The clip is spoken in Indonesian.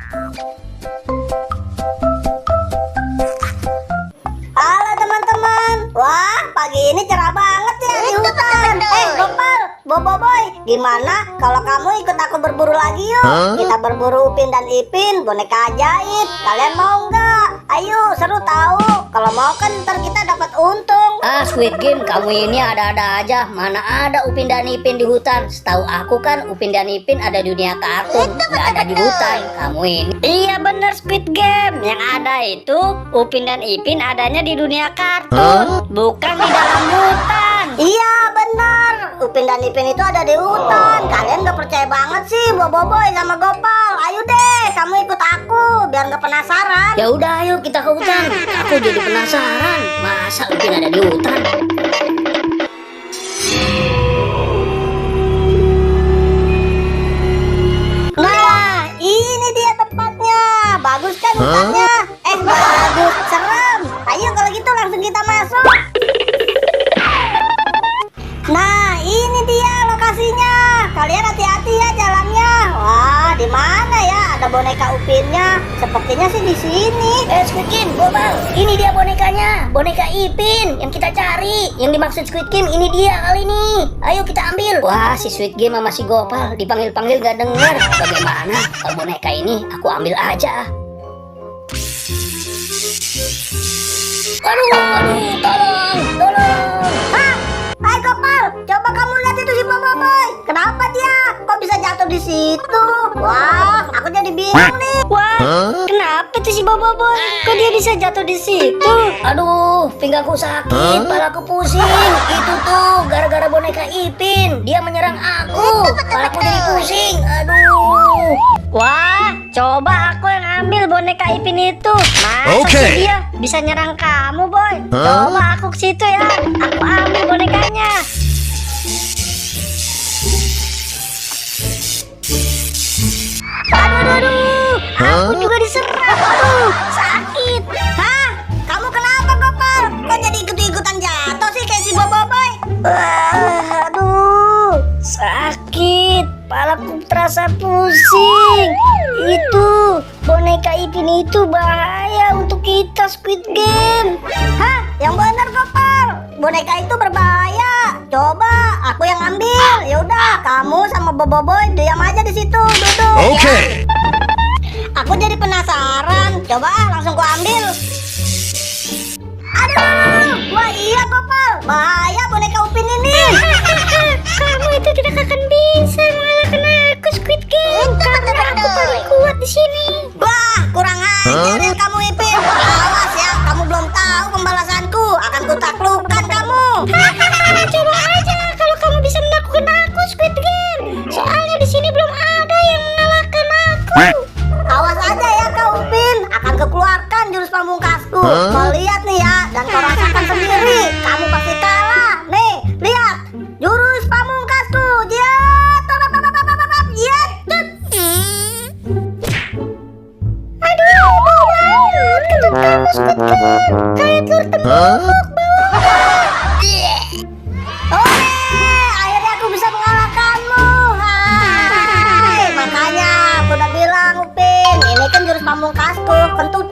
Halo teman-teman. Wah, pagi ini cerah banget ya di hutan. Gopal, Boboiboy, gimana kalau kamu ikut aku berburu lagi yuk? Kita berburu Upin dan Ipin, boneka ajaib. Kalian mau nggak? Ayo, seru tahu. Kalau mau kan ntar kita dapat untung. Squid Game, kamu ini ada-ada aja. Mana ada Upin dan Ipin di hutan? Setahu aku kan Upin dan Ipin ada di dunia kartun, nggak ada di hutan. Kamu ini. Iya bener Squid Game. Yang ada itu Upin dan Ipin adanya di dunia kartun, bukan di dalam hutan. Iya benar, Upin dan Ipin itu ada di hutan. Kalian gak percaya banget sih Boboiboy sama Gopal. Ayo deh, kamu ikut aku biar gak penasaran. Ya udah, ayo kita ke hutan. Aku jadi penasaran, masa Upin ada di hutan? Nah, ini dia tempatnya. Bagus kan hutannya? Bagus, serem. Ayo kalau gitu langsung kita masuk. Nah, ini dia lokasinya. Kalian hati-hati ya jalannya. Wah, di mana ya? Ada boneka Upinnya. Sepertinya sih di sini. Squid Game, Gopal, ini dia bonekanya. Boneka Ipin yang kita cari. Yang dimaksud Squid Game ini dia kali ini. Ayo kita ambil. Wah, si Squid Game sama si Gopal dipanggil-panggil gak dengar. Bagaimana kalau boneka ini aku ambil aja? Aduh, tolong. Hai Gopal, coba kamu lihat itu si Boboiboy. Kenapa dia? Kok bisa jatuh di situ? Wah, aku jadi bingung nih. Wah, kenapa tuh si Boboiboy? Kok dia bisa jatuh di situ? Aduh, pinggangku sakit, kepalaku pusing. Itu tuh gara-gara boneka Ipin. Dia menyerang aku. Kepalaku jadi pusing. Aduh. Wah, coba aku yang ambil boneka Ipin itu. Masa sih dia bisa nyerang kamu, Boy? Coba aku ke situ ya. Aku ambil bonekanya. Aduh, aku juga diserang. Aduh, sakit. Hah? Kamu kenapa Gopal? Kok jadi ikut-ikutan jatuh sih kayak si Boboiboy? Aduh, sakit. Kepalaku terasa pusing. Itu boneka Ipin itu bahaya untuk kita Squid Game. Hah? Yang benar Gopal. Boneka itu berbahaya. Coba aku yang ambil. Ya udah, kamu sama Boboiboy diam aja di situ, duduk. Oke. Ya. Aku jadi penasaran. Coba langsung ku ambil. Aduh, wah iya Gopal. Bahaya boneka Upin ini. Kamu itu tidak akan bisa mengalahkan aku Squid Game. Karena aku paling kuat di sini. Wah, kurang ajar ya kamu Ipin. Awas ya, kamu belum tahu pembalasanku. Akan kutaklukkan kamu. Coba aja kalau kamu bisa menaklukkan aku Squid Game. Soalnya di sini belum ada yang mengalahkan aku. Awas aja ya kau Upin. Akan kekeluarkan jurus pamungkasku. Kau lihat nih ya, dan kau rasakan sendiri. Kamu pasti kalah. Nih, lihat. Jurus pamungkasku. Aduh, bau banget. Kentut kamu Squid Game. Kayak telur tembok. Akhirnya aku bisa mengalahkanmu. Hai, makanya aku udah bilang Upin, ini kan jurus pamungkasku, kentut